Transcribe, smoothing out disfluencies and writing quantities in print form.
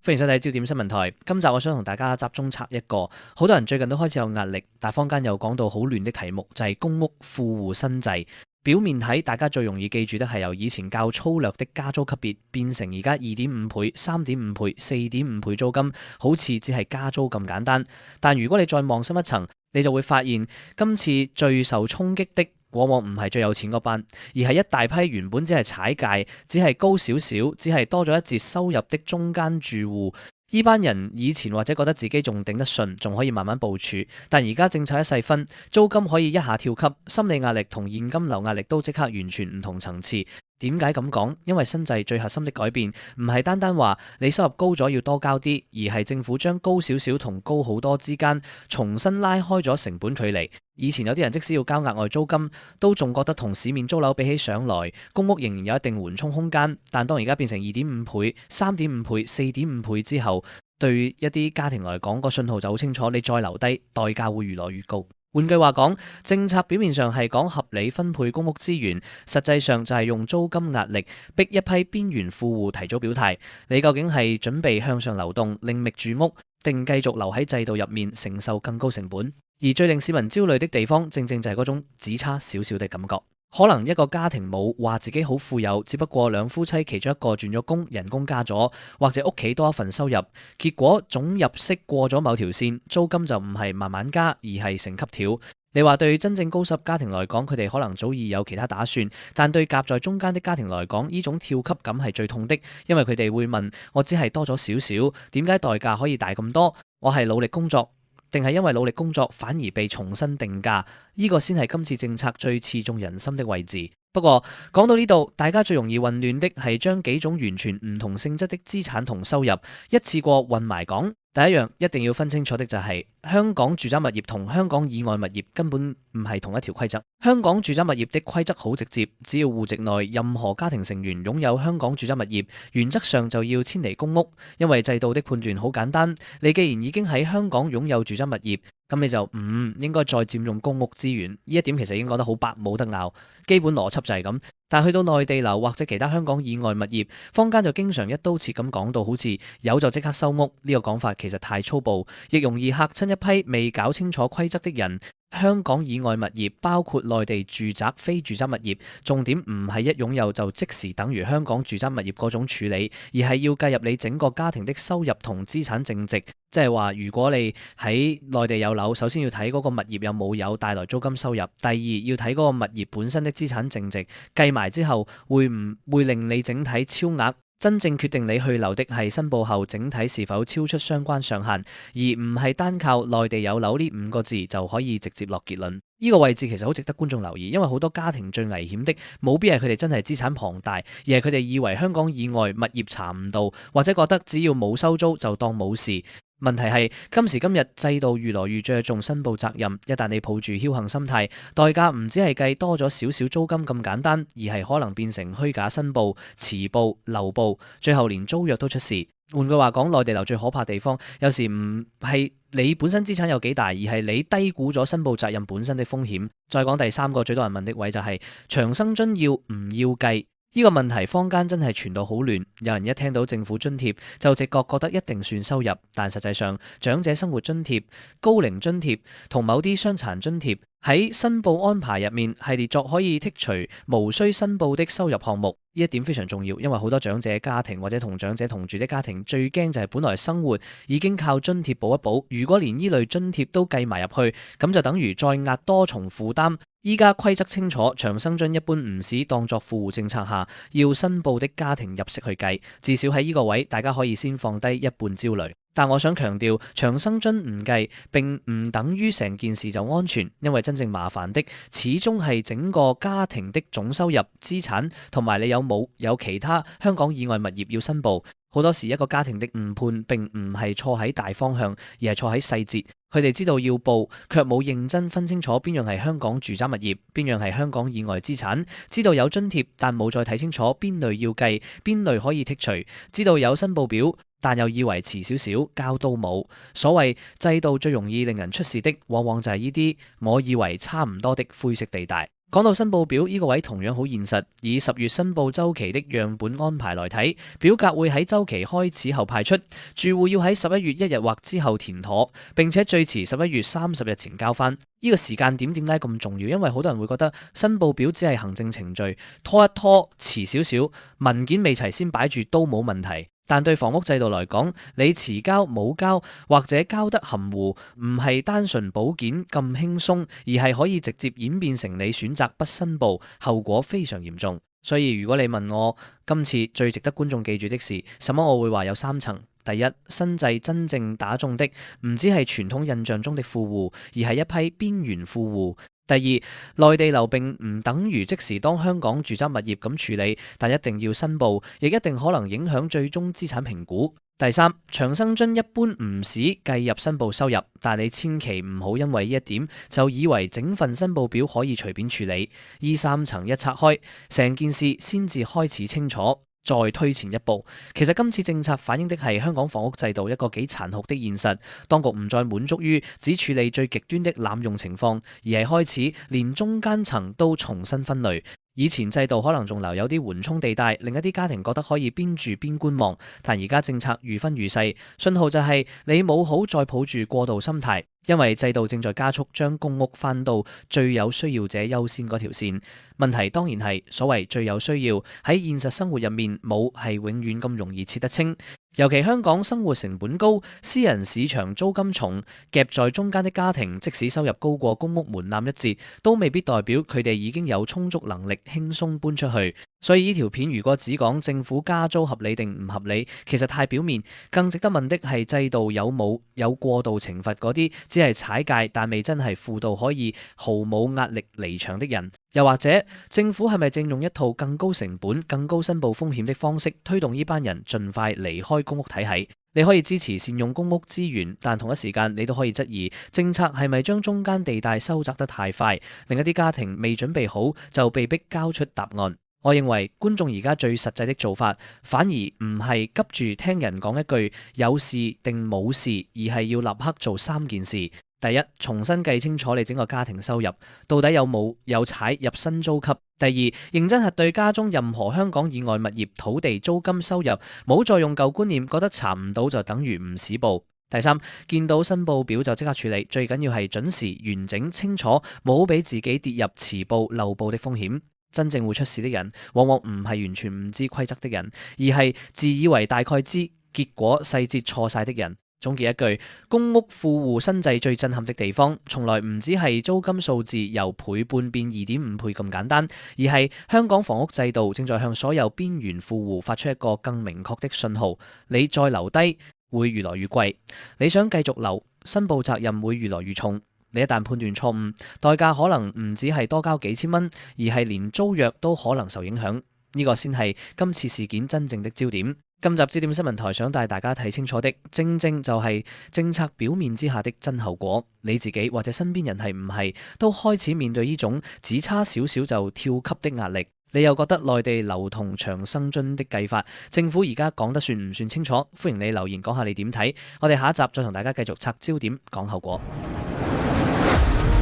歡迎收睇焦點新聞台。今集我想同大家集中拆一個好多人最近都開始有壓力，但坊間又講到好亂的題目，就係公屋富戶新制。表面睇，大家最容易記住的係由以前較粗略的加租級別變成而家2.5倍、3.5倍、4.5倍租金，好似只係加租咁簡單。但如果你再望深一層，你就會發現今次最受衝擊的往往唔係最有錢嗰班，而係一大批原本只係踩界、只係高少少、只係多咗一截收入的中間住戶。呢班人以前或者覺得自己仲頂得順，仲可以慢慢部署，但而家政策一細分，租金可以一下跳級，心理壓力同現金流壓力都即刻完全唔同層次。點解咁講？因為新制最核心的改變唔係單單話你收入高咗要多交啲，而係政府將高少少同高好多之間重新拉開咗成本距離。以前有啲人即使要交額外租金，都仲覺得同市面租樓比起上來，公屋仍然有一定緩衝空間。但當而家變成2.5倍、3.5倍、4.5倍之後，對一啲家庭來講，個信號就好清楚，你再留低，代價會越來越高。換句話講，政策表面上係講合理分配公屋資源，實際上就係用租金壓力逼一批邊緣富戶提早表態。你究竟係準備向上流動，另覓住屋，定繼續留喺制度入面承受更高成本？而最令市民焦慮的地方，正正就係嗰種只差少少的感覺。可能一個家庭冇話自己好富有，只不過兩夫妻其中一個轉咗工，人工加咗，或者屋企多一份收入，結果總入息過咗某條線，租金就唔係慢慢加，而係成級條。你話對真正高收入家庭來講，佢哋可能早已有其他打算，但對夾在中間的家庭來講，呢種跳級感係最痛的，因為佢哋會問：我只係多咗少少，點解代價可以大咁多？我係努力工作，定係因為努力工作反而被重新定價？呢個先係今次政策最刺中人心的位置。不過講到呢度，大家最容易混亂的係將幾種完全唔同性質的資產同收入一次過混埋講。第一樣一定要分清楚的就係香港住宅物業同香港以外物業根本唔係同一條規則。香港住宅物業的規則好直接，只要戶籍內任何家庭成員擁有香港住宅物業，原則上就要遷離公屋。因為制度的判斷好簡單，你既然已經喺香港擁有住宅物業，咁你就唔應該再佔用公屋資源。呢一點其實已經講得好白，冇得拗，基本邏輯就係咁。但去到內地樓或者其他香港以外物業，坊間就經常一刀切咁講到好似有就即刻收屋，呢個講法其實太粗暴，亦容易嚇親一批未搞清楚規則的人。香港以外物業包括內地住宅、非住宅物業，重點唔係一擁有就即時等於香港住宅物業嗰種處理，而係要計入你整個家庭的收入同資產淨值。即係話，如果你喺內地有樓，首先要睇嗰個物業有冇帶來租金收入，第二要睇嗰個物業本身的資產淨值，計埋之後會唔會令你整體超額？真正決定你去留的係申報後整體是否超出相關上限，而唔係單靠內地有樓呢5個字就可以直接落結論。呢個位置其實好值得觀眾留意，因為好多家庭最危險的冇必係佢哋真係資產龐大，而係佢哋以為香港以外物業查唔到，或者覺得只要冇收租就當冇事。問題係今時今日制度越來越着重申報責任，一旦你抱住僥倖心態，代價唔只係計多咗少少租金咁簡單，而係可能變成虛假申報、遲報、漏報，最後連租約都出事。換句話講，內地樓最可怕地方，有時唔係你本身資產有幾大，而係你低估咗申報責任本身的風險。再講第三個最多人問的位就係長生津要唔要計？呢個問題坊間真係傳到好亂，有人一聽到政府津貼就直覺覺得一定算收入，但實際上長者生活津貼、高齡津貼同某啲傷殘津貼喺申報安排入面係列作可以剔除無需申報的收入項目。呢一點非常重要，因為好多長者家庭或者同長者同住的家庭最驚就係本來生活已經靠津貼補一補，如果連呢類津貼都計埋入去，咁就等於再壓多重負擔。依家規則清楚，長生津一般唔使當作富戶政策下要申報的家庭入息去計，至少喺呢個位大家可以先放低一半焦慮。但我想強調，長生津唔計並唔等於成件事就安全，因為真正麻煩的始終係整個家庭的總收入、資產同埋你有冇其他香港以外物業要申報。好多時一個家庭的誤判並唔係錯喺大方向，而係錯喺細節。佢哋知道要報，卻冇認真分清楚邊樣係香港住宅物業，邊樣係香港以外資產。知道有津貼，但冇再睇清楚邊類要計，邊類可以剔除。知道有申報表，但又以為遲少少交都冇。所謂制度最容易令人出事的，往往就係呢啲我以為差唔多的灰色地帶。講到申報表呢個位同樣好現實，以10月申報週期的樣本安排來睇，表格會喺週期開始後派出，住戶要喺11月1日或之後填妥，並且最遲11月30日前交翻。呢個時間點點解咁重要？因為好多人會覺得申報表只係行政程序，拖一拖遲少少，文件未齊先擺住都冇問題。但對房屋制度嚟講，你遲交冇交或者交得含糊，唔係單純補件咁輕鬆，而係可以直接演變成你選擇不申報，後果非常嚴重。所以如果你問我今次最值得觀眾記住的是什麼，我會話有3層。第一，新制真正打中的唔只係傳統印象中的富戶，而係一批邊緣富戶。第二，內地流並唔等於即時當香港住宅物業咁處理，但一定要申報，亦一定可能影響最終資產評估。第三，長生津一般唔使計入申報收入，但你千祈唔好因為呢一點就以為整份申報表可以隨便處理。依3層一拆開，成件事先至開始清楚。再推前一步，其實今次政策反映的係香港房屋制度一個幾殘酷的現實。當局唔再滿足於只處理最極端的濫用情況，而係開始連中間層都重新分類。以前制度可能仲留有啲緩衝地帶，令一啲家庭覺得可以邊住邊觀望，但而家政策愈分愈細，信號就係你冇好再抱住過渡心態，因為制度正在加速將公屋翻到最有需要者優先嗰條線。問題當然係所謂最有需要喺現實生活入面冇係永遠咁容易切得清。尤其香港生活成本高，私人市場租金重，夾在中間的家庭，即使收入高過公屋門檻一截，都未必代表佢哋已經有充足能力輕鬆搬出去。所以呢條片如果只講政府加租合理定唔合理，其實太表面。更值得問的係制度有冇過度懲罰嗰啲只係踩界但未真係負到可以毫無壓力離場的人。又或者政府係咪正用一套更高成本、更高申報風險的方式推動呢班人盡快離開公屋體系？你可以支持善用公屋資源，但同一時間你都可以質疑政策係咪將中間地帶收窄得太快，令一啲家庭未準備好就被逼交出答案。我認為觀眾而家最實際的做法，反而唔係急住聽人講一句有事定冇事，而係要立刻做3件事。第一，重新計清楚你整個家庭收入到底有踩入新租級。第二，認真核對家中任何香港以外物業土地租金收入，冇再用舊觀念覺得查唔到就等於唔使報。第三，見到申報表就即刻處理，最緊要係準時、完整、清楚，冇俾自己跌入遲報漏報的風險。真正會出事的人，往往唔係完全唔知規則的人，而係自以為大概知，結果細節錯晒的人。總結一句，公屋富戶新制最震撼的地方，從來唔止係租金數字由倍半變2.5倍咁簡單，而係香港房屋制度正在向所有邊緣富戶發出一個更明確的信號：你再留低會越來越貴，你想繼續留，申報責任會越來越重。你一旦判斷錯誤，代價可能唔止係多交幾千蚊，而係連租約都可能受影響。呢個先係今次事件真正的焦點。今集焦點新聞台想帶大家睇清楚的，正正就係政策表面之下的真後果。你自己或者身邊人係唔係都開始面對呢種只差少少就跳級的壓力？你又覺得內地流同長生津的計法，政府而家講得算唔算清楚？歡迎你留言講下你點睇。我哋下一集再同大家繼續拆焦點，講後果。